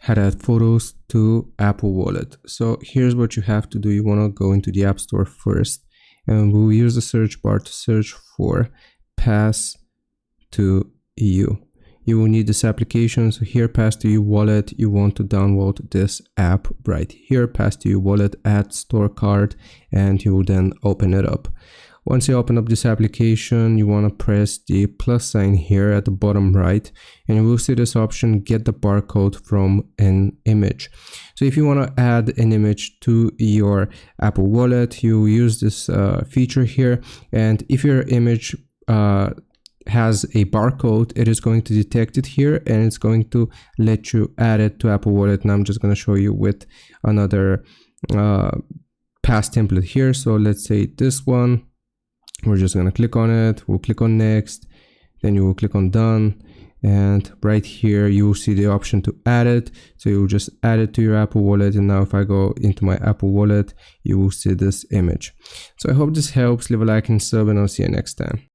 how to add photos to Apple Wallet. So here's what you have to do. You want to go into the App Store first, and we'll use the search bar to search for Pass to You. You will need this application. So here, Pass to You Wallet, you want to download this app right here, Pass to You Wallet, add store card, and you will then open it up. Once you open up this application, you want to press the plus sign here at the bottom right, and you will see this option, get the barcode from an image. So if you want to add an image to your Apple Wallet, you use this feature here, and if your image has a barcode, it is going to detect it here, and it's going to let you add it to Apple Wallet. And I'm just going to show you with another pass template here. So let's say this one. We're just going to click on it. We'll click on next, then you will click on done, and right here you will see the option to add it. So you will just add it to your Apple Wallet, and now if I go into my Apple Wallet, you will see this image. So I hope this helps. Leave a like and sub, and I'll see you next time.